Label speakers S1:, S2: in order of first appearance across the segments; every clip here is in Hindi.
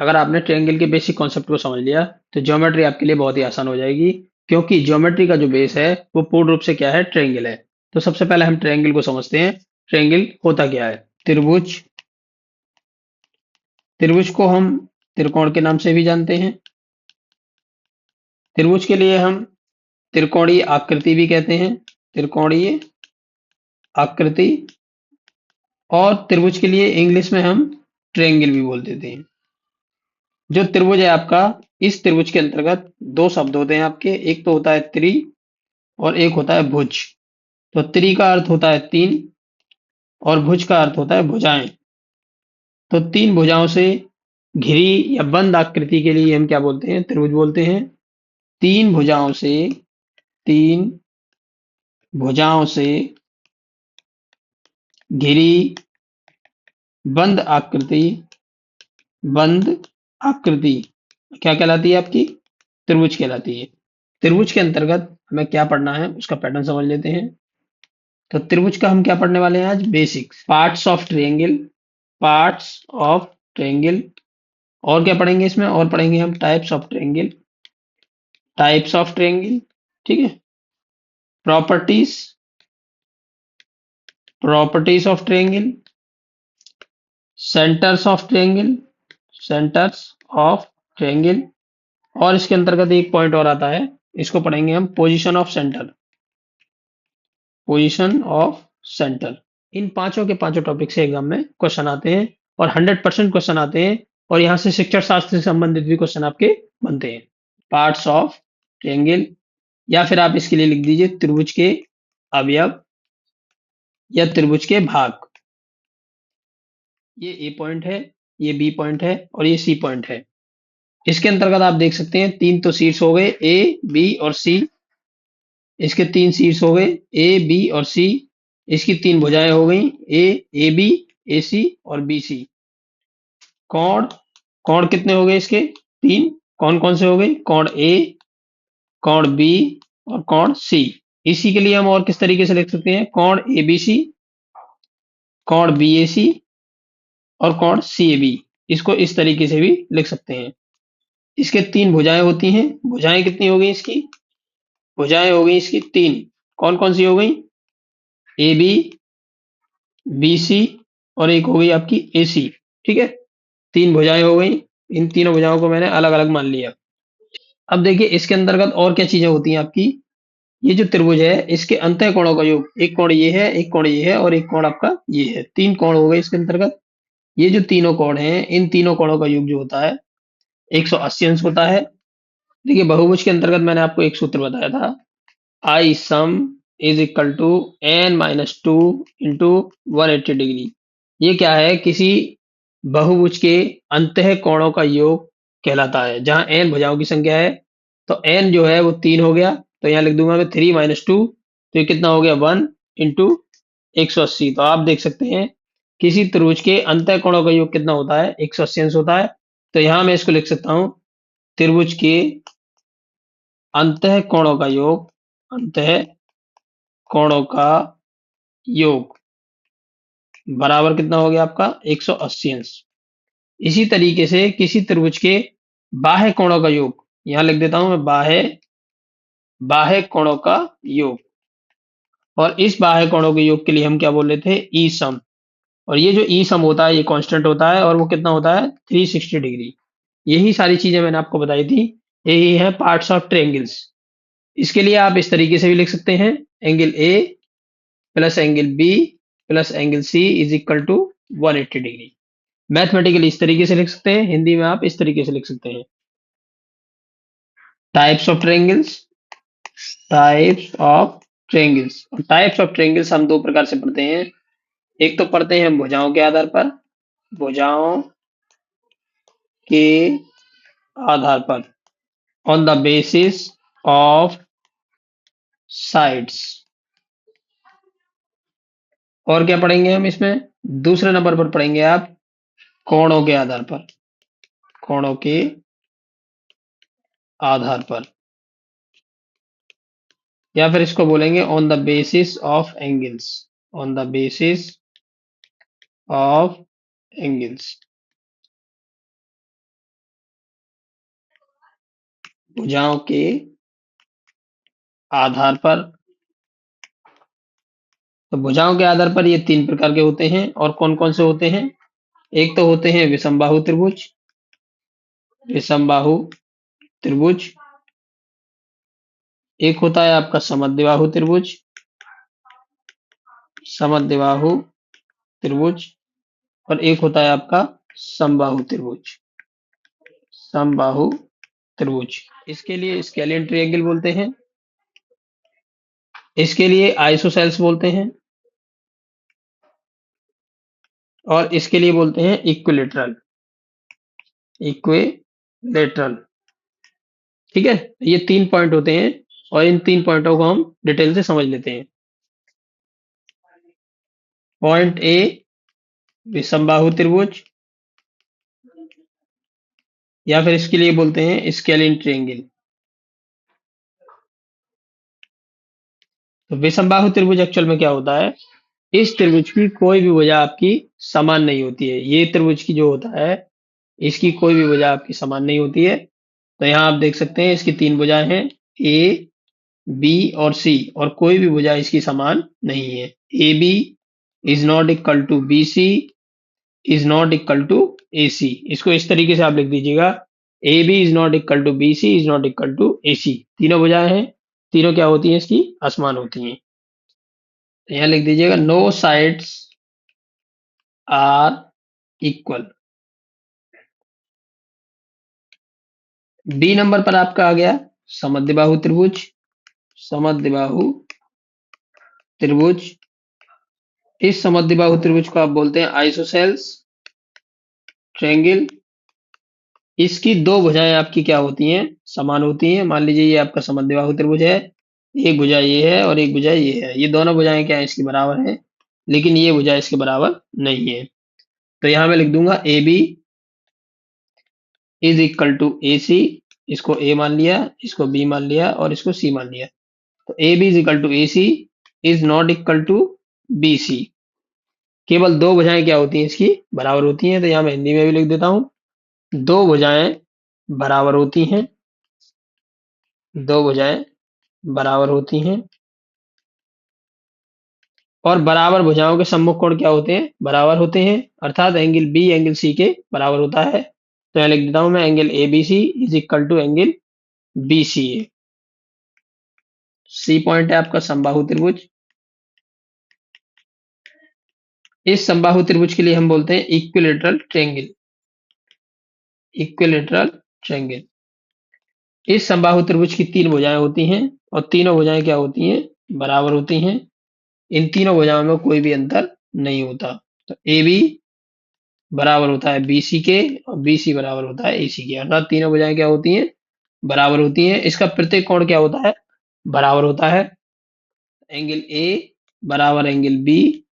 S1: अगर आपने ट्रायंगल के बेसिक कॉन्सेप्ट को समझ लिया तो ज्योमेट्री आपके लिए बहुत ही आसान हो जाएगी, क्योंकि ज्योमेट्री का जो बेस है वो पूर्ण रूप से क्या है, ट्रायंगल है। तो सबसे पहले हम ट्रायंगल को समझते हैं। ट्रायंगल होता क्या है? त्रिभुज। त्रिभुज को हम त्रिकोण के नाम से भी जानते हैं। त्रिभुज के लिए हम त्रिकोणीय आकृति भी कहते हैं, त्रिकोणीय आकृति। और त्रिभुज के लिए इंग्लिश में हम ट्रायंगल भी बोल देते हैं। जो त्रिभुज है आपका, इस त्रिभुज के अंतर्गत दो शब्द होते हैं आपके, एक तो होता है त्रि और एक होता है भुज। तो त्रि का अर्थ होता है तीन और भुज का अर्थ होता है भुजाएं। तो तीन भुजाओं से घिरी या बंद आकृति के लिए हम क्या बोलते हैं? त्रिभुज बोलते हैं। तीन भुजाओं से, तीन भुजाओं से घिरी बंद आकृति, बंद आकृति क्या कहलाती है आपकी? त्रिभुज कहलाती है। त्रिभुज के अंतर्गत हमें क्या पढ़ना है उसका पैटर्न समझ लेते हैं। तो त्रिभुज का हम क्या पढ़ने वाले हैं आज? Basics, parts of triangle, parts of triangle. और क्या पढ़ेंगे इसमें? और पढ़ेंगे हम types of triangle, types of triangle, ठीक है। Properties, properties of triangle, centres of triangle, centres of triangle. और इसके अंतर्गत एक पॉइंट और आता है, इसको पढ़ेंगे हम position of centre, position of centre. इन पांचों के पांचों टॉपिक से एग्जाम में क्वेश्चन आते हैं और 100% क्वेश्चन आते हैं। और यहाँ से शिक्षण शास्त्र से संबंधित भी क्वेश्चन आपके बनते हैं। पार्ट्स ऑफ ट्रायंगल, या फिर आप इसके लिए लिख दीजिए त्रिभुज के अवयव या त्रिभुज के भाग। ये ए पॉइंट है, ये बी पॉइंट है और ये सी पॉइंट है। इसके अंतर्गत आप देख सकते हैं तीन तो शीर्ष हो गए, ए बी और सी। इसके तीन शीर्ष हो गए, ए बी और सी। इसकी तीन भुजाएं हो गई, ए बी, ए सी और बी सी। कोण, कोण कितने हो गए इसके? तीन। कौन कौन से हो गए? कोण ए, कोण बी और कोण सी। इसी के लिए हम और किस तरीके से लिख सकते हैं? कोण ए बी सी, कोण बी ए सी और कोण सी ए बी। इसको इस तरीके से भी लिख सकते हैं। इसके तीन भुजाएं होती हैं। भुजाएं कितनी हो गई इसकी? भुजाएं हो गई इसकी तीन। कौन कौन सी हो गई? ए बी, बी सी और एक हो गई आपकी ए सी, ठीक है। तीन भुजाएं हो गई। इन तीनों भुजाओं को मैंने अलग अलग मान लिया। अब देखिए इसके अंतर्गत और क्या चीजें होती हैं आपकी। ये जो त्रिभुज है इसके अंतः कोणों का योग, एक कोण ये है, एक कोण ये है और एक कोण आपका ये है। तीन कोण हो गए इसके अंतर्गत। ये जो तीनों कोण हैं, इन तीनों कोणों का योग जो होता है 180 अंश होता है। देखिए बहुभुज के अंतर्गत मैंने आपको एक सूत्र बताया था, I sum is equal to n minus two into 180 degree. ये क्या है? किसी बहुभुज के अंतः कोणों का योग कहलाता है, जहां एन भुजाओं की संख्या है। तो एन जो है वो तीन हो गया, तो यहाँ लिख दूंगा मैं 3 - 2। तो ये कितना हो गया? 1 × 180। तो आप देख सकते हैं किसी त्रिभुज के अंतः कोणों का योग कितना होता है? 180 अंश होता है। तो यहाँ मैं इसको लिख सकता हूँ, त्रिभुज के अंतः कोणों का योग, अंतः कोणों का योग बराबर कितना हो गया आपका? 180 अंश। इसी तरीके से किसी त्रिभुज के बाह्य कोणों का योग, यहां लिख देता हूं मैं, बाह्य, बाह्य कोणों का योग। और इस बाह्य कोणों के योग के लिए हम क्या बोल रहे थे? ई सम। और ये जो ई सम होता है ये कांस्टेंट होता है और वो कितना होता है? 360 डिग्री। यही सारी चीजें मैंने आपको बताई थी। यही है पार्ट्स ऑफ ट्रायंगल्स। इसके लिए आप इस तरीके से भी लिख सकते हैं, angle A plus angle B plus angle C is equal to 180 degree. Mathematically इस तरीके से लिख सकते हैं, हिंदी में आप इस तरीके से लिख सकते हैं। Types of triangles, types of triangles. Types of triangles हम दो प्रकार से पढ़ते हैं। एक तो पढ़ते हैं हम भुजाओं के आधार पर, भुजाओं के आधार पर, on the basis of sides. और क्या पढ़ेंगे हम इसमें? दूसरे नंबर पर पढ़ेंगे आप कोणों के आधार पर, कोणों के आधार पर, या फिर इसको बोलेंगे on the basis of angles, on the basis of angles. भुजाओं के आधार पर। तो भुजाओं के आधार पर ये तीन प्रकार के होते हैं, और कौन कौन से होते हैं? एक तो होते हैं विषमबाहु त्रिभुज, विषमबाहु त्रिभुज। एक होता है आपका समद्विबाहु त्रिभुज, समद्विबाहु त्रिभुज। और एक होता है आपका समबाहु त्रिभुज, समबाहु त्रिभुज। इसके लिए स्केलियन ट्रायंगल बोलते हैं, इसके लिए आइसोसेल्स बोलते हैं, और इसके लिए बोलते हैं इक्विलेटरल, इक्विलेटरल। ठीक है, ये तीन पॉइंट होते हैं, और इन तीन पॉइंटों को हम डिटेल से समझ लेते हैं। पॉइंट ए, विषमबाहु त्रिभुज, या फिर इसके लिए बोलते हैं स्केलियन ट्रायंगल। तो विषमबाहु त्रिभुज एक्चुअल में क्या होता है? इस त्रिभुज की कोई भी भुजा आपकी समान नहीं होती है। ये त्रिभुज की जो होता है, इसकी कोई भी भुजा आपकी समान नहीं होती है। तो यहाँ आप देख सकते हैं इसकी तीन भुजाएं हैं, ए, बी और सी, और कोई भी भुजा इसकी समान नहीं है। A B is not equal to B C is not equal to A C. इसको इस तरीके से आप लिख दीजिएगा, A B is not equal to B C is not equal to A C. तीनों भुजाएं हैं, तीनों क्या होती हैं? इसकी असमान होती हैं। तो यहाँ लिख दीजिएगा no sides are equal. B number पर आपका आ गया समद्विबाहु त्रिभुज, समद्विबाहु त्रिभुज। इस समद्विबाहु त्रिभुज को आप बोलते हैं आइसोसेल्स ट्रायंगल। इसकी दो भुजाएं आपकी क्या होती हैं? समान होती हैं। मान लीजिए ये आपका समद्विबाहु त्रिभुज है, एक भुजा ये है और एक भुजा ये है। ये दोनों भुजाएं क्या है? इसकी बराबर है, लेकिन ये भुजा इसके बराबर नहीं है। तो यहां मैं लिख दूंगा A B is equal to A C. इसको ए मान लिया, इसको बी मान लिया, और इसको सी मान लिया। तो A B is equal to A C is not equal to B C. केवल दो भुजाएं क्या होती हैं? इसकी बराबर होती हैं। तो यहां मैं हिंदी में भी लिख देता हूं, दो भुजाएं बराबर होती हैं, दो भुजाएं बराबर होती हैं। और बराबर भुजाओं के सम्मुख कोण क्या होते हैं? बराबर होते हैं, अर्थात एंगल बी एंगल सी के बराबर होता है। तो यहाँ लिख देता हूं मैं, angle A B C is equal to angle B C A. C point है आपका समबाहु त्रिभुज। इस समबाहु त्रिभुज के लिए हम बोलते हैं इक्विलेटरल ट्रायंगल, इक्विलेटरल ट्रायंगल। इस समबाहु त्रिभुज की तीन भुजाएं होती हैं, और तीनों भुजाएं क्या होती हैं? बराबर होती हैं। इन तीनों भुजाओं में कोई भी अंतर नहीं होता। तो ए बी बराबर होता है बी सी के, और बी सी बराबर होता है ए सी के, अर्थात तीनों भुजाएं क्या होती हैं? बराबर होती हैं। इसका प्रत्येक कोण क्या होता है? बराबर होता है। एंगल ए बराबर एंगल बी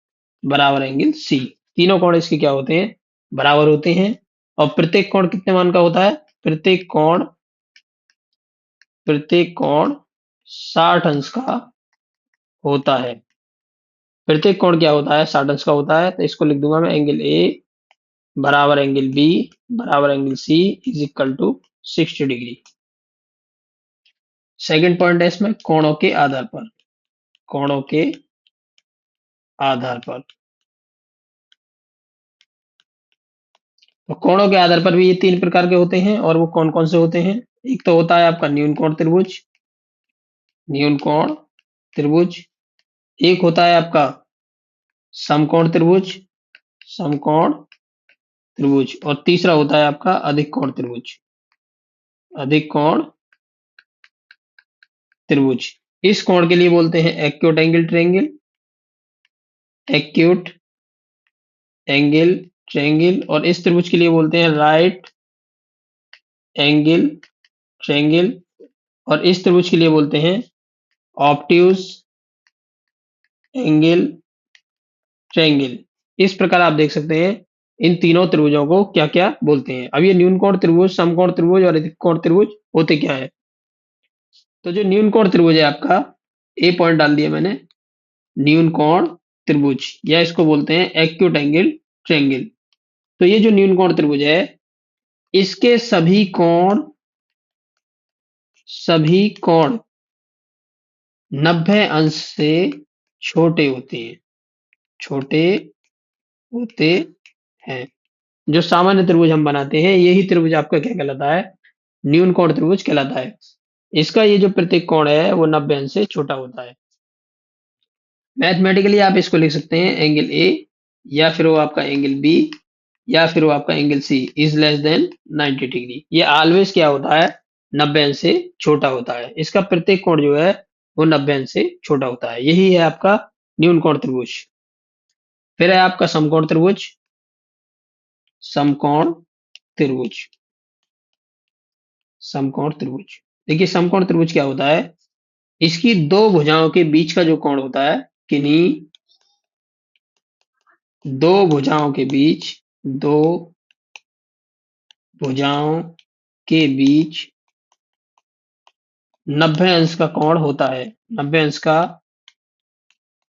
S1: बराबर एंगल सी, तीनों कोण इसके क्या होते हैं? बराबर होते हैं। और प्रत्येक कोण कितने मान का होता है? प्रत्येक कोण 60 अंश का होता है। प्रत्येक कोण क्या होता है? 60 अंश का होता है। तो इसको लिख दूंगा मैं, एंगल ए बराबर एंगल बी बराबर angle C is equal to 60 degree. Second point है इसमें कोणों के आधार पर, कोणों के आधार पर। तो कोणों के आधार पर भी ये तीन प्रकार के होते हैं, और वो कौन कौन से होते हैं? एक तो होता है आपका न्यून कोण त्रिभुज, न्यून कोण त्रिभुज। एक होता है आपका समकोण त्रिभुज, समकोण त्रिभुज। और तीसरा होता है आपका अधिक कोण त्रिभुज, अधिक कोण त्रिभुज। इस कोण के लिए बोलते हैं acute angle triangle, acute angle triangle. और इस त्रिभुज के लिए बोलते हैं राइट एंगल ट्रायंगल। और इस त्रिभुज के लिए बोलते हैं ऑब्ट्यूज एंगल ट्रायंगल। इस प्रकार आप देख सकते हैं इन तीनों त्रिभुजों को क्या क्या बोलते हैं। अब ये न्यून कोण त्रिभुज, समकोण त्रिभुज और अधिक कोण त्रिभुज होते क्या है? तो जो न्यून कोण त्रिभुज है आपका, ए पॉइंट डाल दिया मैंने, न्यून कोण त्रिभुज, या इसको बोलते हैं एक्यूट एंगल ट्रायंगल। तो ये जो न्यून कोण त्रिभुज है, इसके सभी कोण सभी कोण 90 अंश से छोटे होते हैं, छोटे होते हैं। जो सामान्य त्रिभुज हम बनाते हैं, यही त्रिभुज आपका क्या कहलाता है? न्यून कोण त्रिभुज कहलाता है। इसका ये जो प्रत्येक कोण है वो 90 अंश से छोटा होता है। मैथमेटिकली आप इसको लिख सकते हैं एंगल ए, या फिर वो आपका एंगल बी, या फिर वो आपका angle C is less than 90 degree. ये ऑलवेज क्या होता है? 90 अंश से छोटा होता है। इसका प्रत्येक कोण जो है वो 90 अंश से छोटा होता है। यही है आपका न्यून कोण त्रिभुज। फिर है आपका समकोण त्रिभुज। समकोण त्रिभुज, समकोण त्रिभुज। देखिए समकोण त्रिभुज क्या होता है? इसकी दो भुजाओं के बीच का जो कोण होता है, किन्हीं दो भुजाओं के बीच, दो भुजाओं के बीच 90 अंश का कोण होता है। 90 अंश का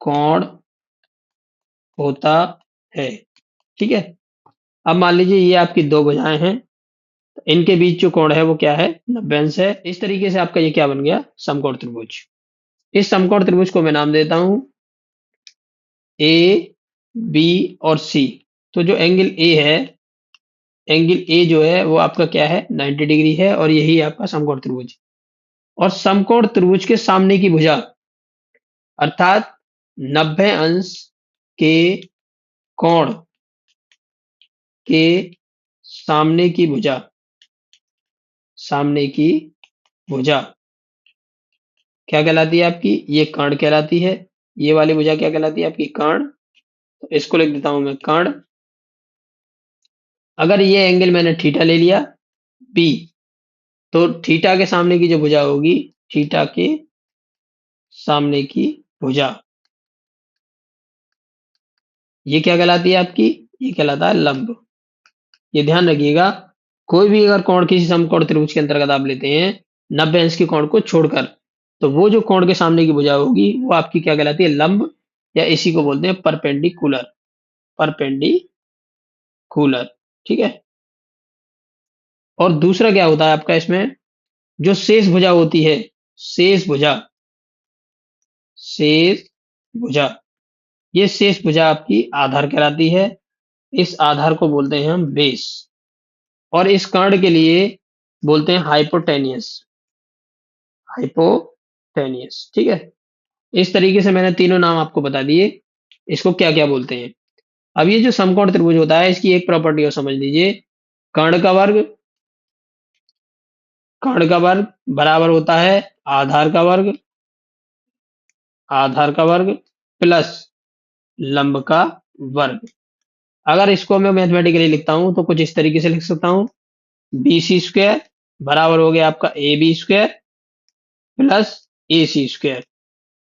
S1: कोण होता है। ठीक है। अब मान लीजिए ये आपकी दो भुजाएं हैं, तो इनके बीच जो कोण है वो क्या है? 90 अंश है। इस तरीके से आपका ये क्या बन गया? समकोण त्रिभुज। इस समकोण त्रिभुज को मैं नाम देता हूं ए, बी और सी। तो जो एंगल ए है, एंगल ए जो है वो आपका क्या है? 90 डिग्री है, और यही आपका समकोण त्रिभुज। और समकोण त्रिभुज के सामने की भुजा, अर्थात 90 अंश के कोण के सामने की भुजा, सामने की भुजा क्या कहलाती है आपकी? ये कर्ण कहलाती है। ये वाली भुजा क्या कहलाती है आपकी? कर्ण। तो इसको लिख देता हूं मैं कर्ण। अगर ये एंगल मैंने थीटा ले लिया, बी, तो थीटा के सामने की जो भुजा होगी, थीटा के सामने की भुजा, ये क्या कहलाती है आपकी? ये कहलाता है लंब। ये ध्यान रखिएगा, कोई भी अगर कोण किसी समकोण त्रिभुज के अंतर्गत आप लेते हैं 90 अंश के कोण को छोड़कर, तो वो जो कोण के सामने की भुजा होगी वो आपकी क्या कहलाती है? लंब, या इसी को बोलते हैं परपेंडिकुलर। परपेंडिकुलर। ठीक है। और दूसरा क्या होता है आपका इसमें? जो शेष भुजा होती है, शेष भुजा, शेष भुजा, ये शेष भुजा आपकी आधार कहलाती है। इस आधार को बोलते हैं हम बेस, और इस कर्ण के लिए बोलते हैं हाइपोटेनियस। हाइपोटेनियस। ठीक है। इस तरीके से मैंने तीनों नाम आपको बता दिए, इसको क्या क्या बोलते हैं। अब ये जो समकोण त्रिभुज होता है, इसकी एक प्रॉपर्टी और समझ लीजिए। कर्ण का वर्ग, कर्ण का वर्ग बराबर होता है आधार का वर्ग, आधार का वर्ग प्लस लंब का वर्ग। अगर इसको मैं मैथमेटिकली लिखता हूं तो कुछ इस तरीके से लिख सकता हूं, बी सी स्क्वायर बराबर हो गया आपका A B square plus A C square.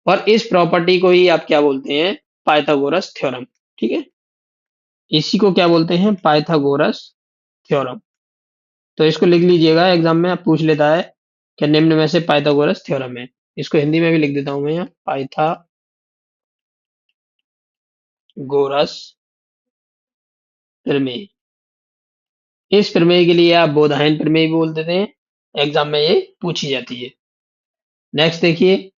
S1: और इस प्रॉपर्टी को ही आप क्या बोलते हैं? Pythagoras theorem. ठीक है। इसी को क्या बोलते हैं? Pythagoras theorem. तो इसको लिख लीजिएगा, एग्जाम में आप पूछ लेता है कि निम्न में से पाइथागोरस थ्योरम है। इसको हिंदी में भी लिख देता हूं मैं यहाँ, पाइथागोरस प्रमेय। इस प्रमेय के लिए आप बोधायन प्रमेय भी बोल देते हैं, एग्जाम में ये पूछी जाती है। नेक्स्ट देखिए,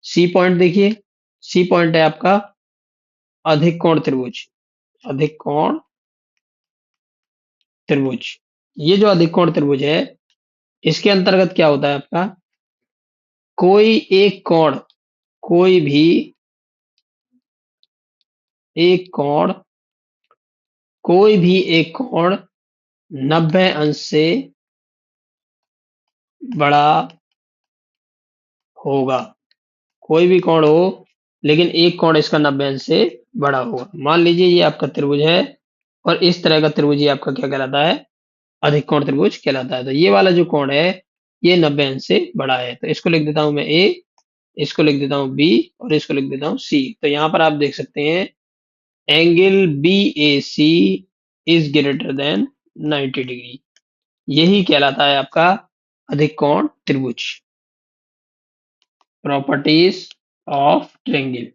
S1: सी पॉइंट देखिए। सी पॉइंट है आपका अधिक कोण त्रिभुज। अधिक कोण त्रिभुज। ये जो अधिक कोण त्रिभुज है, इसके अंतर्गत क्या होता है आपका? कोई एक कोण, कोई भी एक कोण, कोई भी एक कोण 90 अंश से बड़ा होगा। कोई भी कोण हो, लेकिन एक कोण इसका 90 अंश से बड़ा होगा। मान लीजिए ये आपका त्रिभुज है, और इस तरह का त्रिभुज ये आपका क्या कहलाता है? अधिक कोण त्रिभुज कहलाता है। तो ये वाला जो कोण है, ये 90 अंश से बड़ा है। तो इसको लिख देता हूं मैं ए, इसको लिख देता हूं बी, और इसको लिख देता हूं सी। तो यहां पर आप देख सकते हैं angle B A C is greater than 90 degree. यही कहलाता है आपका अधिक कोण त्रिभुज। Properties of triangle.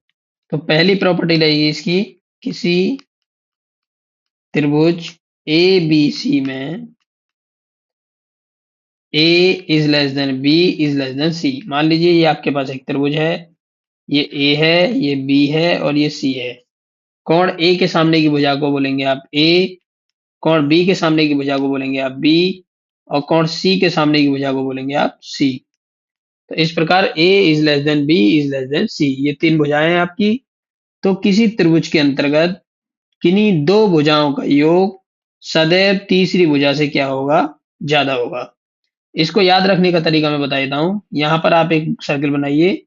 S1: तो पहली प्रॉपर्टी रहेगी इसकी, किसी त्रिभुज ए बी सी में A is less than B is less than C. मान लीजिए ये आपके पास एक त्रिभुज है, ये ए है, ये बी है और ये सी है। कोण ए के सामने की भुजा को बोलेंगे आप ए, कोण बी के सामने की भुजा को बोलेंगे आप बी, और कोण सी के सामने की भुजा को बोलेंगे आप सी। तो इस प्रकार A is less than B is less than C, ये तीन भुजाएं हैं आपकी। तो किसी त्रिभुज के अंतर्गत किन्हीं दो भुजाओं का योग सदैव तीसरी भुजा से क्या होगा, ज्यादा होगा। इसको याद रखने का तरीका मैं बता देता हूं। यहाँ पर आप एक सर्किल बनाइए,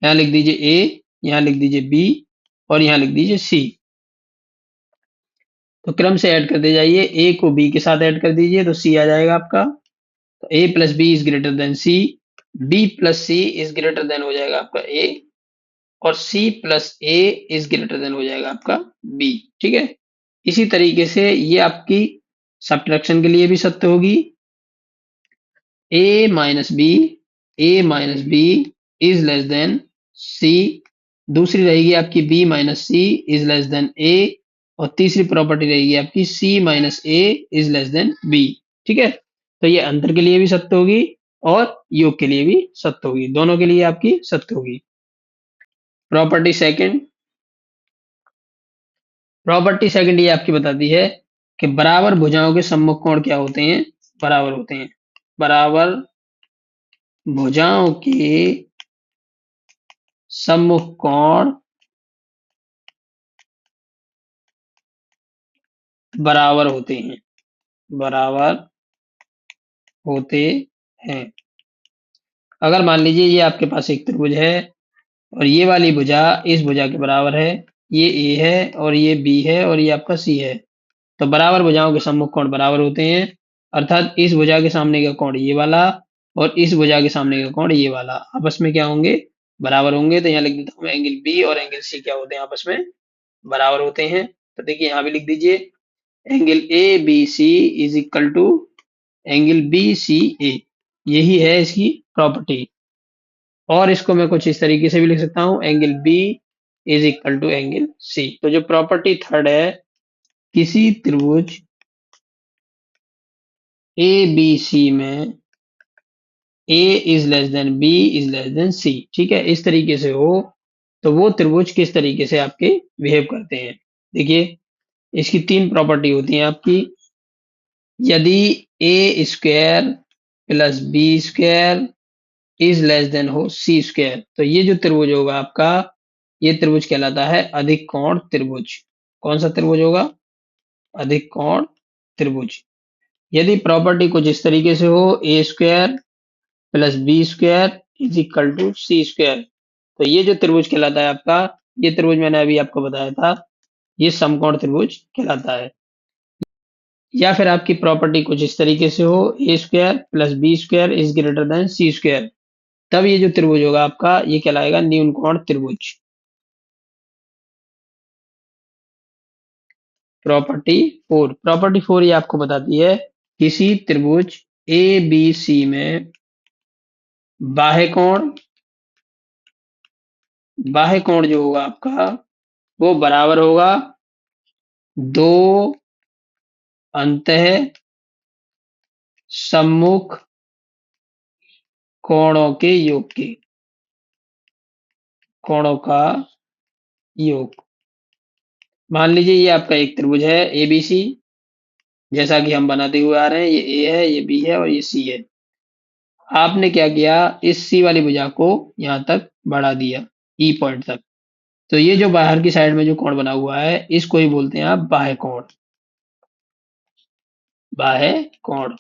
S1: यहाँ लिख दीजिए ए, यहाँ लिख दीजिए बी और यहाँ लिख दीजिए सी। तो क्रम से ऐड करते जाइए, ए को बी के साथ ऐड कर दीजिए तो सी आ जाएगा आपका। तो A plus B is greater than C, B plus C is greater than हो जाएगा आपका ए, और C plus A is greater than हो जाएगा आपका बी। ठीक है, इसी तरीके से ये आपकी सब्ट्रैक्शन के लिए भी सत्य होगी। A minus B is less than C, दूसरी रहेगी आपकी B minus C is less than A, और तीसरी प्रॉपर्टी रहेगी आपकी C minus A is less than B. ठीक है, तो ये अंतर के लिए भी सत्य होगी और योग के लिए भी सत्य होगी, दोनों के लिए आपकी सत्य होगी। प्रॉपर्टी सेकंड ये आपकी बताती है कि बराबर भुजाओं के सम्मुख कोण क्या होते हैं, बराबर होते हैं। बराबर भुजाओं के सम्मुख कोण बराबर होते हैं, बराबर होते हैं। अगर मान लीजिए ये आपके पास एक त्रिभुज है और ये वाली भुजा इस भुजा के बराबर है, ये ए है और ये बी है और ये आपका सी है, तो बराबर भुजाओं के सम्मुख कोण बराबर होते हैं। अर्थात इस भुजा के सामने का कोण ये वाला और इस भुजा के सामने का कोण ये वाला आपस में क्या होंगे, बराबर होंगे। तो यहाँ लिख देता हूँ एंगल बी और एंगल सी क्या होते हैं, आपस में बराबर होते हैं। तो देखिए यहाँ भी लिख दीजिए angle A B C is equal to angle B C A, यही है इसकी प्रॉपर्टी। और इसको मैं कुछ इस तरीके से भी लिख सकता हूँ, angle B is equal to angle C. तो जो प्रॉपर्टी थर्ड है, किसी त्रिभुज ए बी सी में A is less than B is less than C, ठीक है, इस तरीके से हो तो वो त्रिभुज किस तरीके से आपके बिहेव करते हैं। देखिए इसकी तीन प्रॉपर्टी होती हैं आपकी। यदि A square plus B square is less than हो सी स्क्वायर, तो ये जो त्रिभुज होगा आपका, ये त्रिभुज कहलाता है अधिक कोण त्रिभुज। कौन सा त्रिभुज होगा, अधिक कोण त्रिभुज। यदि प्रॉपर्टी कुछ इस तरीके से हो, A square plus B square is equal to C square, तो ये जो त्रिभुज कहलाता है आपका, ये त्रिभुज मैंने अभी आपको बताया था, ये समकोण त्रिभुज कहलाता है। या फिर आपकी प्रॉपर्टी कुछ इस तरीके से हो, A square plus B square is greater than C square, तब ये जो त्रिभुज होगा आपका, ये कहलाएगा न्यून कोण त्रिभुज। प्रॉपर्टी फोर ये आपको बताती है किसी त्रिभुज ए बी सी में बाह्य कोण जो होगा आपका, वो बराबर होगा दो अंतः सम्मुख कोणों के योग के, कोणों का योग। मान लीजिए ये आपका एक त्रिभुज है एबीसी, जैसा कि हम बनाते हुए आ रहे हैं, ये ए है, ये बी है और ये सी है। आपने क्या किया, इस सी वाली भुजा को यहां तक बढ़ा दिया, ई पॉइंट तक। तो ये जो बाहर की साइड में जो कोण बना हुआ है, इसको ही बोलते हैं आप बाह्य कोण, बाह्य कोण।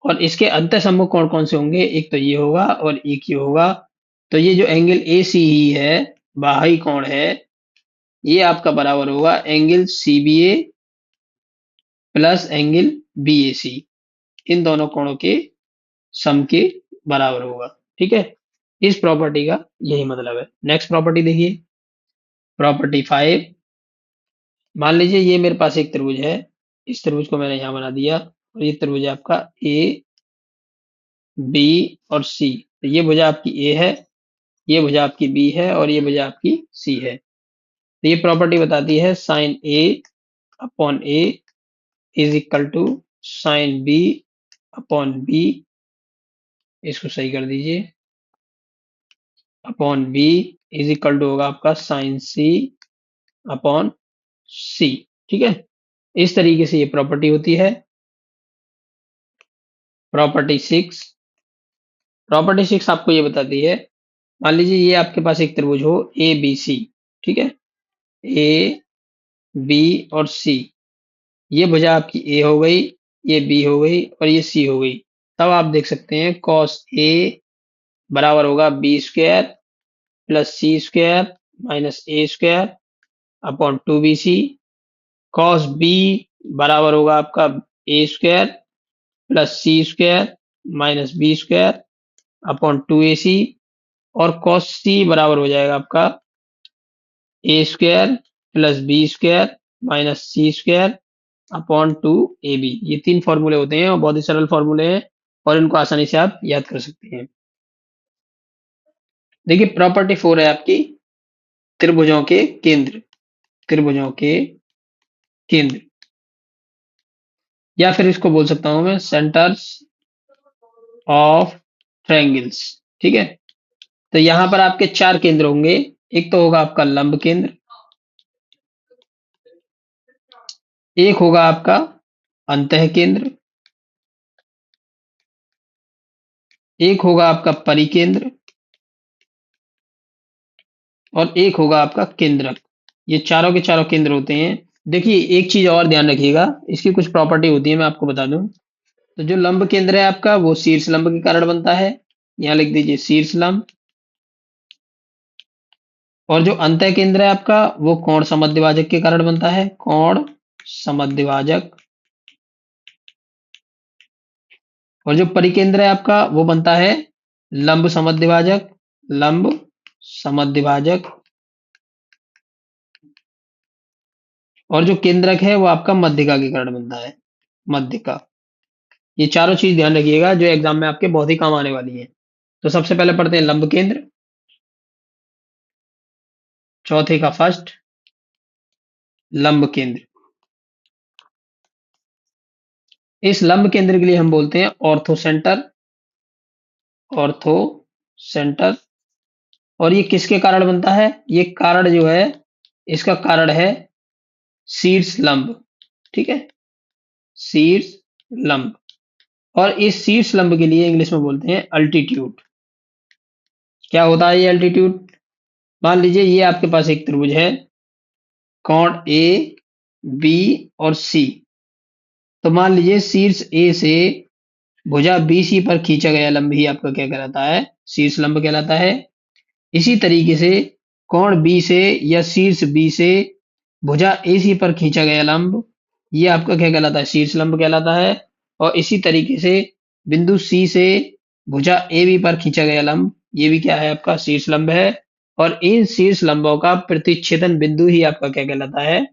S1: और इसके अंत सम्मुख कोण कौन से होंगे, एक तो ये होगा और एक ये होगा। तो ये जो एंगल ए सी ही है, बाह्य कोण है, ये आपका बराबर होगा angle C B A plus angle B A सी, इन दोनों कोणों के सम के बराबर होगा। ठीक है, इस प्रॉपर्टी का यही मतलब है। नेक्स्ट प्रॉपर्टी देखिए, प्रॉपर्टी 5। मान लीजिए ये मेरे पास एक त्रिभुज है, इस त्रिभुज को मैंने यहाँ बना दिया और ये त्रिभुज है आपका ए बी और सी। तो ये भुजा आपकी ए है, ये भुजा आपकी बी है और ये भुजा आपकी सी है। तो ये प्रॉपर्टी बताती है sine A upon A is equal to sine B upon B इसको सही कर दीजिए। Upon B is equal to होगा आपका साइन सी अपॉन सी। ठीक है, इस तरीके से ये प्रॉपर्टी होती है। प्रॉपर्टी 6, प्रॉपर्टी 6 आपको ये बताती है, मान लीजिए ये आपके पास एक त्रिभुज हो ए बी सी। ठीक है, ए बी और सी, ये भुजा आपकी ए हो गई, ये बी हो गई और ये सी हो गई। तब आप देख सकते हैं कॉस ए बराबर होगा B square plus C square minus A square upon 2bc। Cos B बराबर होगा आपका A square plus C square minus B square upon 2ac। और कॉस सी बराबर हो जाएगा आपका A square plus B square minus C square upon 2ab। ये 3 फॉर्मूले होते हैं और बहुत ही सरल फॉर्मूले हैं और इनको आसानी से आप याद कर सकते हैं। देखिए प्रॉपर्टी 4 है आपकी त्रिभुजों के केंद्र। त्रिभुजों के केंद्र, या फिर इसको बोल सकता हूं मैं सेंटर्स ऑफ ट्रायंगल्स। ठीक है, तो यहां पर आपके 4 केंद्र होंगे। एक तो होगा आपका लंब केंद्र, एक होगा आपका अंतः केंद्र, एक होगा आपका परिकेंद्र और एक होगा आपका केंद्रक। ये चारों के चारों केंद्र होते हैं। देखिए एक चीज और ध्यान रखिएगा, इसकी कुछ प्रॉपर्टी होती है, मैं आपको बता दूं। तो जो लंब केंद्र है आपका वो शीर्ष लंब के कारण बनता है, यहां लिख दीजिए शीर्ष लंब। और जो अंतः केंद्र है आपका वो कोण समद्विभाजक के कारण बनता है, कोण समद्विभाजक। और जो परिकेंद्र है आपका वो बनता है लंब समद्विभाजक, लंब समद्विभाजक। और जो केंद्रक है वो आपका मध्यिका के कारण बनता है, मध्यिका। ये चारों चीज ध्यान रखिएगा जो एग्जाम में आपके बहुत ही काम आने वाली है। तो सबसे पहले पढ़ते हैं लंब केंद्र, चौथे का फर्स्ट लंब केंद्र। इस लंब केंद्र के लिए हम बोलते हैं ऑर्थो सेंटर, ऑर्थो सेंटर। और ये किसके कारण बनता है? ये कारण जो है, इसका कारण है शीर्ष लंब। ठीक है, शीर्ष लंब। और इस शीर्ष लंब के लिए इंग्लिश में बोलते हैं अल्टीट्यूड। क्या होता है ये अल्टीट्यूड? मान लीजिए ये आपके पास एक त्रिभुज है, कोण ए बी और सी। तो मान लीजिए शीर्ष ए से भुजा BC पर खींचा गया लंब ही आपका क्या कहलाता है? शीर्ष लंब कहलाता है। इसी तरीके से कोण B से या शीर्ष B से भुजा AC पर खींचा गया लंब, ये आपका क्या कहलाता है? शीर्ष लंब कहलाता है। और इसी तरीके से बिंदु C से भुजा AB पर खींचा गया लंब, ये भी क्या है? आपका शीर्ष लंब है। और इन शीर्ष लंबों का प्रतिच्छेदन बिंदु ही आपका क्या कहलाता है?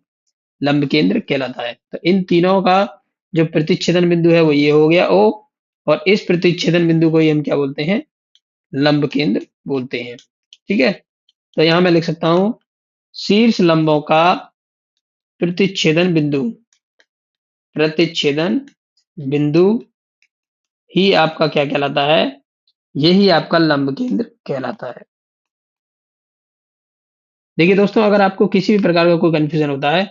S1: लंब केंद्र कहलाता है। तो इन तीनों का जो प्रतिच्छेदन बिंदु है वो ये हो गया O। और इस प्रतिच्छेदन बिंदु को ही हम क्या बोलते हैं? लंब केंद्र बोलते हैं। ठीक है, तो यहां मैं लिख सकता हूं शीर्ष लंबों का प्रतिच्छेदन बिंदु, प्रतिच्छेदन बिंदु ही आपका क्या कहलाता है? यही आपका लंब केंद्र कहलाता है। देखिए दोस्तों, अगर आपको किसी भी प्रकार का कोई कंफ्यूजन होता है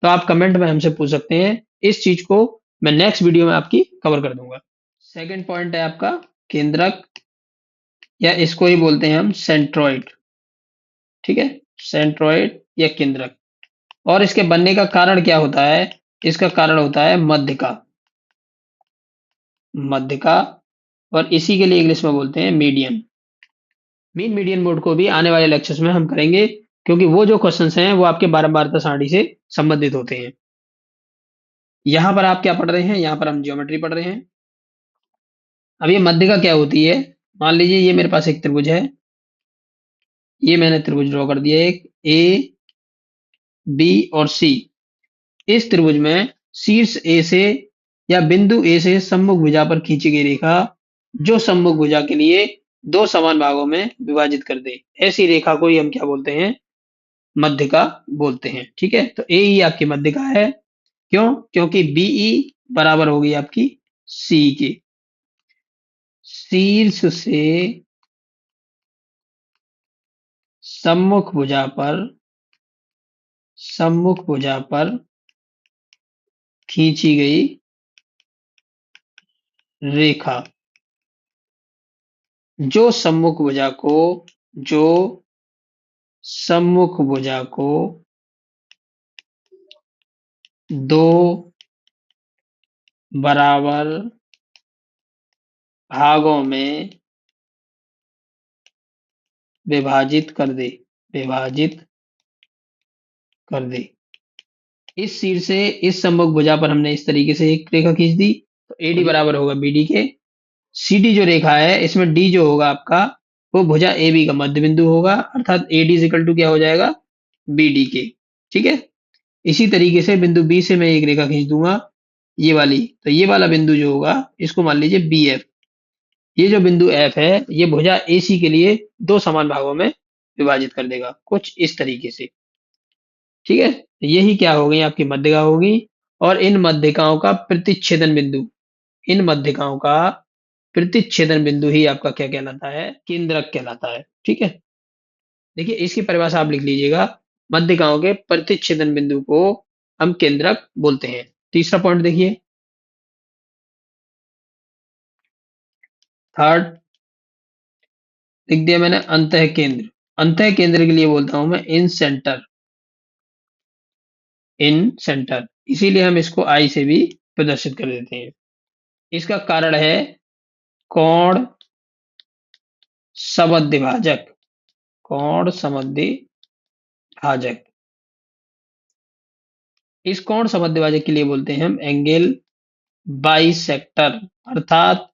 S1: तो आप कमेंट में हमसे पूछ सकते हैं। इस चीज को मैं नेक्स्ट वीडियो में आपकी कवर कर दूंगा। सेकंड पॉइंट है आपका केंद्रक, या इसको ही बोलते हैं हम सेंट्रॉइड। ठीक है, सेंट्रॉइड या केंद्रक। और इसके बनने का कारण क्या होता है? इसका कारण होता है मध्यिका, मध्यिका। और इसी के लिए इंग्लिश में बोलते हैं मीडियन। मीन मीडियन मोड को भी आने वाले लेक्चर्स में हम करेंगे, क्योंकि वो जो क्वेश्चंस हैं वो आपके बारंबारता सारणी से संबंधित होते हैं। यहां पर आप क्या पढ़ रहे हैं? यहां पर हम ज्योमेट्री पढ़ रहे हैं। अब ये मध्यिका क्या होती है? मान लीजिए ये मेरे पास एक त्रिभुज है, ये मैंने त्रिभुज ड्रॉ कर दिया, एक ए बी और सी। इस त्रिभुज में शीर्ष ए से या बिंदु ए से सम्मुख भुजा पर खींची गई रेखा जो सम्मुख भुजा के लिए दो समान भागों में विभाजित कर दे, ऐसी रेखा को ही हम क्या बोलते हैं? मध्यिका बोलते हैं। ठीक है, तो ए ही आपकी मध्यिका है। क्यों? क्योंकि बीई बराबर होगी आपकी सी की। शीर्ष से सम्मुख भुजा पर खींची गई रेखा जो सम्मुख भुजा को दो बराबर भागों में विभाजित कर दे। इस सिर से इस सम्मुख भुजा पर हमने इस तरीके से एक रेखा खींच दी, तो AD बराबर होगा BD के। CD जो रेखा है इसमें D जो होगा आपका वो भुजा AB का मध्य बिंदु होगा, अर्थात AD इक्वल टू क्या हो जाएगा, BD के। ठीक है। इसी तरीके से बिंदु B से मैं एक रेखा खींच दूंगा, ये वाली, तो ये वाला बिंदु जो होगा इसको मान लीजिए BF। ये जो बिंदु F है ये भुजा AC के लिए दो समान भागों में विभाजित कर देगा, कुछ इस तरीके से। ठीक है। तो यही क्या हो गई, आपकी मध्यिका होगी। और इन मध्यिकाओं का प्रतिच्छेदन बिंदु ही आपका क्या कहलाता है, केंद्रक कहलाता है। ठीक है। देखिए इसकी परिभाषा आप लिख लीजिएगा, मध्यिकाओं के प्रतिच्छेदन बिंदु को हम केंद्रक बोलते हैं। तीसरा पॉइंट देखिए, थर्ड लिख दिया मैंने, अंतः केंद्र। अंतः केंद्र के लिए बोलता हूं मैं इन सेंटर। इसीलिए हम इसको आई से भी प्रदर्शित कर देते हैं। इसका कारण है कोण समद्विभाजक। कोण समद्विभाजक, इस कोण समद्विभाजक के लिए बोलते हैं हम एंगल बाइसेक्टर, अर्थात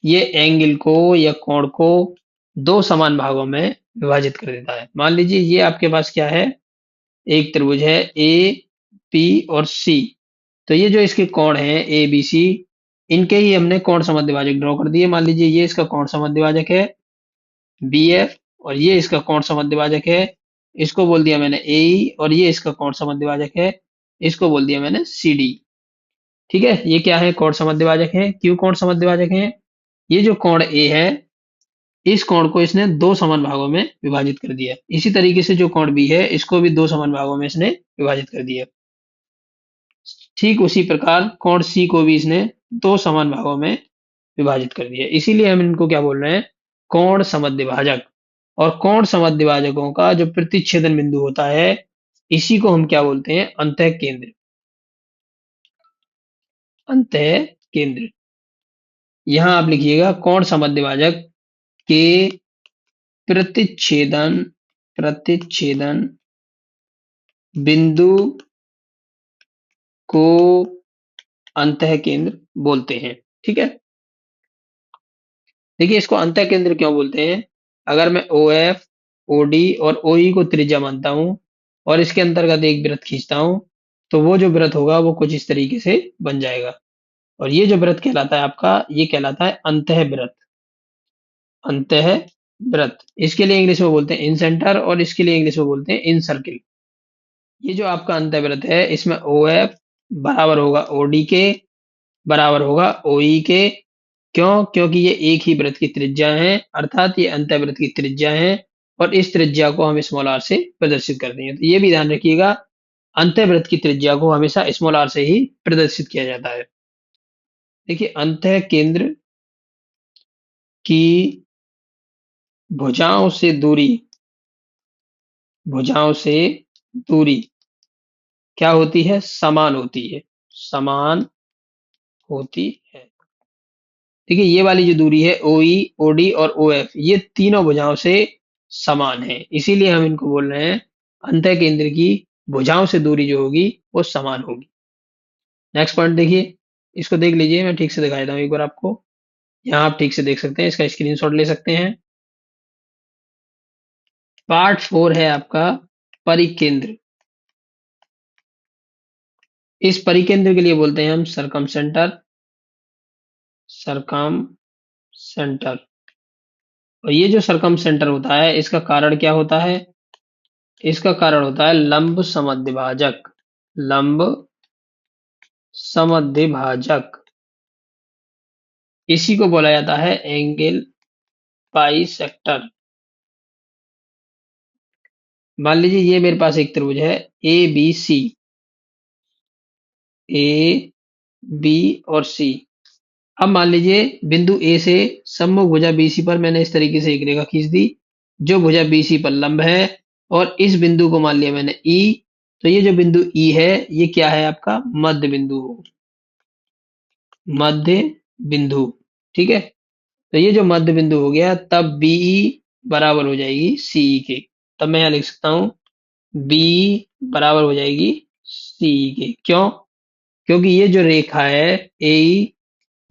S1: ये एंगल को या कोण को दो समान भागों में विभाजित कर देता है। मान लीजिए ये आपके पास क्या है, एक त्रिभुज है ए पी और सी। तो ये जो इसके कोण हैं ए बी सी, इनके ही हमने कोण समद्विभाजक ड्रॉ कर दिए। मान लीजिए ये इसका कोण समद्विभाजक है बी एफ, और ये इसका कोण समद्विभाजक है, इसको बोल दिया मैंने ए ई, और ये इसका कोण समद्विभाजक है, इसको बोल दिया मैंने सी डी। ठीक है। ये क्या है, कोण समद्विभाजक है। क्यों कोण समद्विभाजक है, ये जो कोण ए है इस कोण को इसने दो समान भागों में विभाजित कर दिया। इसी तरीके से जो कोण बी है इसको भी दो समान भागों में इसने विभाजित कर दिया। ठीक उसी प्रकार कोण सी को भी इसने दो समान भागों में विभाजित कर दिया। इसीलिए हम इनको क्या बोल रहे हैं, कोण समद्विभाजक। और कोण समद्विभाजकों का जो प्रतिच्छेदन बिंदु होता है इसी को हम क्या बोलते हैं, अंतः केंद्र। अंतः केंद्र, यहां आप लिखिएगा कोण समद्विभाजक के प्रतिच्छेदन प्रतिच्छेदन बिंदु को अंतः केंद्र बोलते हैं। ठीक है। देखिए इसको अंतः केंद्र क्यों बोलते हैं, अगर मैं ओ एफ ओ डी और ओ ई को त्रिज्या मानता हूं और इसके अंतर्गत एक वृत्त खींचता हूं, तो वो जो वृत्त होगा वो कुछ इस तरीके से बन जाएगा। और ये जो वृत्त कहलाता है आपका, ये कहलाता है अंतः वृत्त। अंतः वृत्त, इसके लिए इंग्लिश में बोलते हैं इन सेंटर, और इसके लिए इंग्लिश में बोलते हैं इन सर्किल। ये जो आपका अंतःवृत्त है इसमें ओ एफ बराबर होगा ओ डी के, बराबर होगा ओ ई के। क्यों, क्योंकि ये एक ही वृत्त की त्रिज्या है, अर्थात ये अंतःवृत्त की त्रिज्या है, और इस त्रिज्या को हम स्मॉल आर से प्रदर्शित करते हैं। तो ये भी ध्यान रखिएगा, अंतःवृत्त की त्रिज्या को हमेशा स्मॉल आर से ही प्रदर्शित किया जाता है। देखिए अंतः केंद्र की भुजाओं से दूरी भुजाओं से दूरी क्या होती है, समान होती है। समान होती है। देखिए ये वाली जो दूरी है ओ ई ओ डी और ओ एफ, ये तीनों भुजाओं से समान है, इसीलिए हम इनको बोल रहे हैं अंतः केंद्र की भुजाओं से दूरी जो होगी वो समान होगी। नेक्स्ट पॉइंट देखिए, इसको देख लीजिए, मैं ठीक से दिखा देता हूँ एक बार आपको। यहाँ आप ठीक से देख सकते हैं, इसका स्क्रीनशॉट ले सकते हैं। पार्ट 4 है आपका परिकेंद्र। इस परिकेंद्र के लिए बोलते हैं हम सरकम सेंटर। और ये जो सरकम सेंटर होता है इसका कारण क्या होता है, इसका कारण होता है लंब समद्विभाजक। लंब समद्विभाजक इसी को बोला जाता है एंगल बाइसेक्टर। मान लीजिए ये मेरे पास एक त्रिभुज है A B C, A B और सी। अब मान लीजिए बिंदु ए से सम्मुख भुजा बीसी पर मैंने इस तरीके से एक रेखा खींच दी जो भुजा बीसी पर लंब है, और इस बिंदु को मान लिया मैंने ई। तो ये जो बिंदु ई है ये क्या है आपका मध्य बिंदु, मध्य बिंदु। ठीक है, तो ये जो मध्य बिंदु हो गया तब बीई बराबर हो जाएगी सीई के। तब मैं यहाँ लिख सकता हूँ बी बराबर हो जाएगी सीई के। क्यों? क्योंकि ये जो रेखा है एई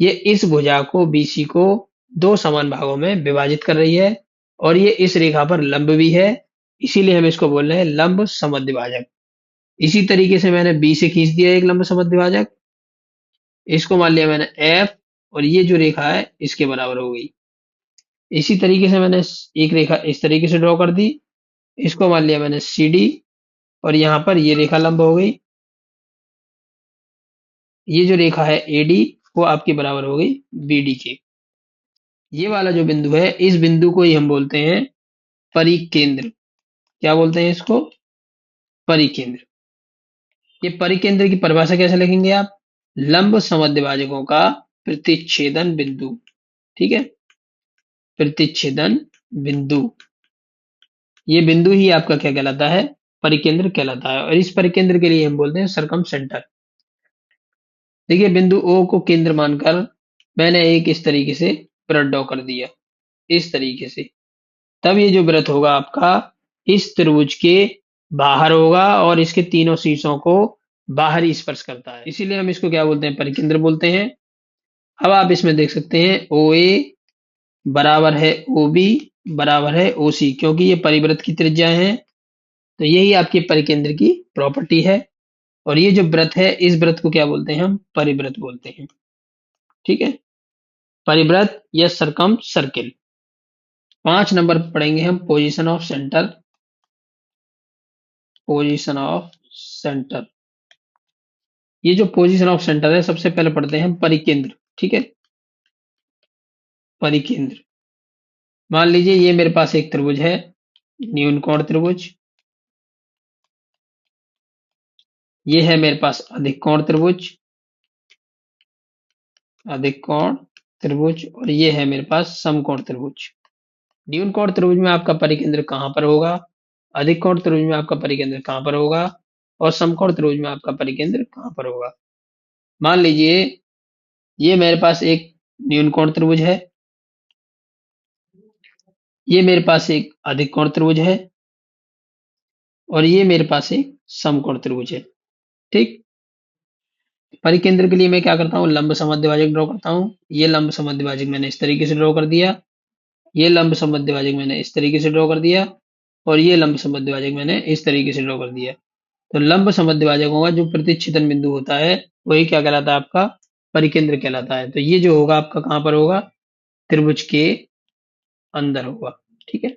S1: ये इस भुजा को बीसी को दो समान भागों में विभाजित कर रही है, और ये इस रेखा पर लंब भी है, इसीलिए हम इसको बोल रहे हैं लंब समद्विभाजक। इसी तरीके से मैंने बी से खींच दिया एक लंब समद्विभाजक, इसको मान लिया मैंने एफ, और ये जो रेखा है इसके बराबर हो गई। इसी तरीके से मैंने एक रेखा इस तरीके से ड्रॉ कर दी, इसको मान लिया मैंने सी डी, और यहाँ पर ये रेखा लंब हो गई। ये जो रेखा है ए डी वो आपके बराबर हो गई बी डी के। ये वाला जो बिंदु है इस बिंदु को ही हम बोलते हैं परिकेंद्र। क्या बोलते हैं इसको? परिकेंद्र। ये परिकेंद्र की परिभाषा कैसे लिखेंगे आप? लंब समद्विभाजकों का प्रतिच्छेदन बिंदु। ठीक है, प्रतिच्छेदन बिंदु। ये बिंदु ही आपका क्या कहलाता है? परिकेंद्र कहलाता है। और इस परिकेंद्र के लिए हम बोलते हैं सरकम सेंटर। देखिए बिंदु ओ को केंद्र मानकर मैंने एक इस तरीके से वृत्त ड्रॉ कर दिया, इस तरीके से। तब ये जो वृत्त होगा आपका इस त्रिभुज के बाहर होगा और इसके तीनों शीर्षों को बाहर ही स्पर्श करता है, इसीलिए हम इसको क्या बोलते हैं? परिकेंद्र बोलते हैं। अब आप इसमें देख सकते हैं ओ ए बराबर है ओ बी बराबर है ओ सी, क्योंकि ये परिवृत्त की त्रिज्या हैं। तो यही आपके परिकेंद्र की प्रॉपर्टी है। और ये जो वृत्त है इस वृत्त को क्या बोलते हैं? हम परिवृत्त बोलते हैं। ठीक है, परिवृत्त या सरकम सर्किल। 5 नंबर पढ़ेंगे हम position of centre. Position of centre, ये जो पोजीशन ऑफ सेंटर है सबसे पहले पढ़ते हैं परिकेंद्र। ठीक है, परिकेंद्र। मान लीजिए ये मेरे पास एक त्रिभुज है, न्यूनकोण त्रिभुज। ये है मेरे पास अधिक कोण त्रिभुज, अधिक कोण त्रिभुज, और ये है मेरे पास समकोण त्रिभुज। न्यूनकोण त्रिभुज में आपका परिकेंद्र कहाँ पर होगा? अधिक कोण त्रिभुज में आपका परिकेंद्र कहाँ पर होगा? और समकोण त्रिभुज में आपका परिकेंद्र कहाँ पर होगा? मान लीजिए ये मेरे पास एक न्यूनकोण त्रिभुज है, ये मेरे पास एक अधिक कोण त्रिभुज है, और ये मेरे पास एक समकोण त्रिभुज है। ठीक, परिकेंद्र के लिए मैं क्या करता हूँ? लंब समद्विभाजक ड्रॉ करता हूँ। ये लंब समद्विभाजक मैंने इस तरीके से ड्रॉ कर दिया, ये लंब समद्विभाजक मैंने इस तरीके से ड्रॉ कर दिया, और ये लंब समद्विभाजक मैंने इस तरीके से ड्रॉ कर दिया। तो लंब समद्विभाजकों का जो प्रतिच्छेदन बिंदु होता है वही क्या कहलाता है? आपका परिकेंद्र कहलाता है। तो ये जो होगा आपका कहाँ पर होगा? त्रिभुज के अंदर होगा। ठीक है,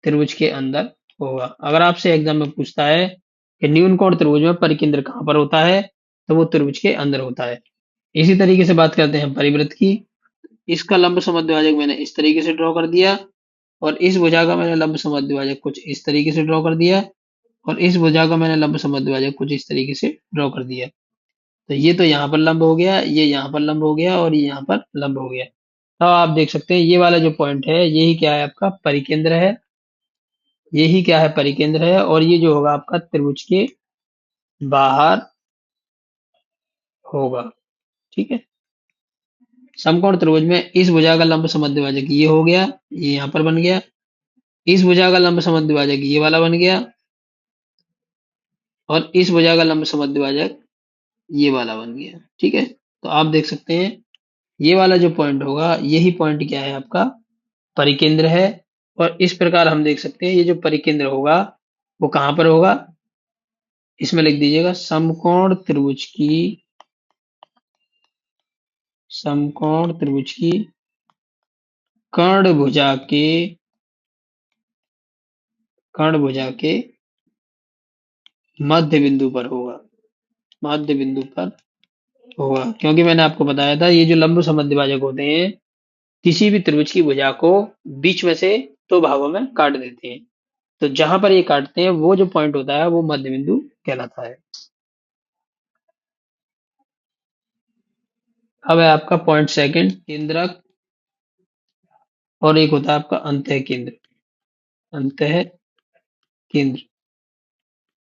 S1: त्रिभुज के अंदर होगा। अगर आपसे एग्जाम में पूछता है कि न्यूनकोण त्रिभुज में परिकेंद्र कहाँ पर होता है, तो वो त्रिभुज के अंदर होता है। इसी तरीके से बात करते हैं परिवृत्त की। इसका लंब समद्विभाजक मैंने इस तरीके से ड्रॉ कर दिया, और इस भुजा का मैंने लंब समद्विभाजक कुछ इस तरीके से ड्रॉ कर दिया, और इस भुजा का मैंने लंब समद्विभाजक कुछ इस तरीके से ड्रॉ कर दिया। तो ये तो यहाँ पर लंब हो गया, ये यहाँ पर लंब हो गया, और ये यहाँ पर लंब हो गया। तो आप देख सकते हैं ये वाला जो पॉइंट है यही क्या है? आपका परिकेंद्र है। यही क्या है? परिकेंद्र है। और ये जो होगा आपका त्रिभुज के बाहर होगा। ठीक है, समकोण त्रिभुज में इस भुजा का लंब समद्विभाजक ये हो गया, ये यहाँ पर बन गया। इस भुजा का लंब समद्विभाजक ये वाला बन गया, और इस भुजा का लंब समद्विभाजक ये वाला बन गया। ठीक है, तो आप देख सकते हैं ये वाला जो पॉइंट होगा यही पॉइंट क्या है? आपका परिकेंद्र है। और इस प्रकार हम देख सकते हैं ये जो परिकेंद्र होगा वो कहाँ पर होगा? इसमें लिख दीजिएगा समकोण त्रिभुज की, समकोण त्रिभुज की कर्ण भुजा के, कर्ण भुजा के मध्य बिंदु पर होगा। मध्य बिंदु पर होगा, क्योंकि मैंने आपको बताया था ये जो लंब समद्विभाजक होते हैं किसी भी त्रिभुज की भुजा को बीच में से दो भागों में काट देते हैं। तो जहां पर ये काटते हैं वो जो पॉइंट होता है वो मध्य बिंदु कहलाता है। अब है आपका पॉइंट सेकंड केंद्रक, और एक होता है आपका अंतः केंद्र। अंतः केंद्र,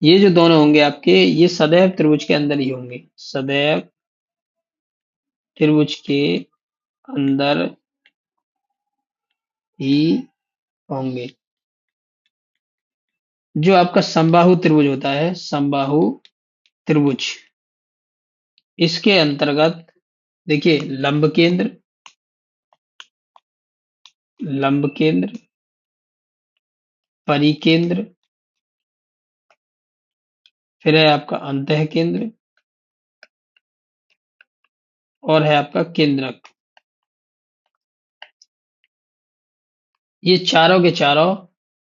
S1: ये जो दोनों होंगे आपके ये सदैव त्रिभुज के अंदर ही होंगे, सदैव त्रिभुज के अंदर ही होंगे। जो आपका समबाहु त्रिभुज होता है, समबाहु त्रिभुज, इसके अंतर्गत देखिए लंब केंद्र, लंब केंद्र, परिकेंद्र, फिर है आपका अंतः केंद्र और है आपका केंद्रक। ये चारों के चारों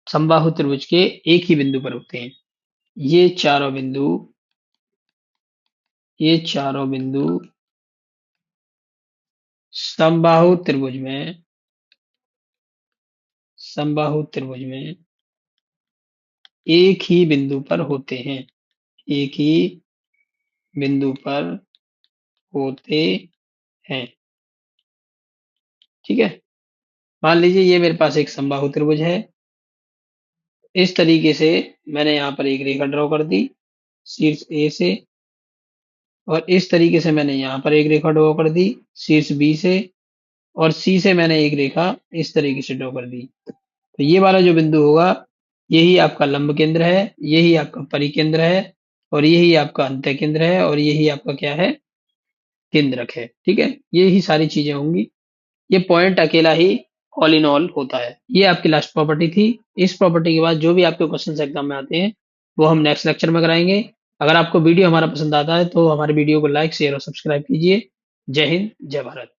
S1: समबाहु त्रिभुज के एक ही बिंदु पर होते हैं। ये चारों बिंदु, ये चारों बिंदु समबाहु त्रिभुज में, समबाहु त्रिभुज में एक ही बिंदु पर होते हैं, एक ही बिंदु पर होते हैं। ठीक है, मान लीजिए ये मेरे पास एक समबाहु त्रिभुज है। इस तरीके से मैंने यहाँ पर एक रेखा ड्रॉ कर दी शीर्ष ए से, और इस तरीके से मैंने यहाँ पर एक रेखा ड्रॉ कर दी शीर्ष बी से, और सी से मैंने एक रेखा इस तरीके से ड्रॉ कर दी। तो ये वाला जो बिंदु होगा यही आपका लंब केंद्र है, यही आपका परिकेंद्र है, और यही आपका अंतः केंद्र है, और यही आपका क्या है, केंद्रक है। ठीक है, यही सारी चीजें होंगी। ये पॉइंट अकेला ही ऑल इन ऑल होता है। ये आपकी लास्ट प्रॉपर्टी थी। इस प्रॉपर्टी के बाद जो भी आपके क्वेश्चन एग्जाम में आते हैं वो हम नेक्स्ट लेक्चर में कराएंगे। अगर आपको वीडियो हमारा पसंद आता है तो हमारे वीडियो को लाइक शेयर और सब्सक्राइब कीजिए। जय हिंद, जय भारत।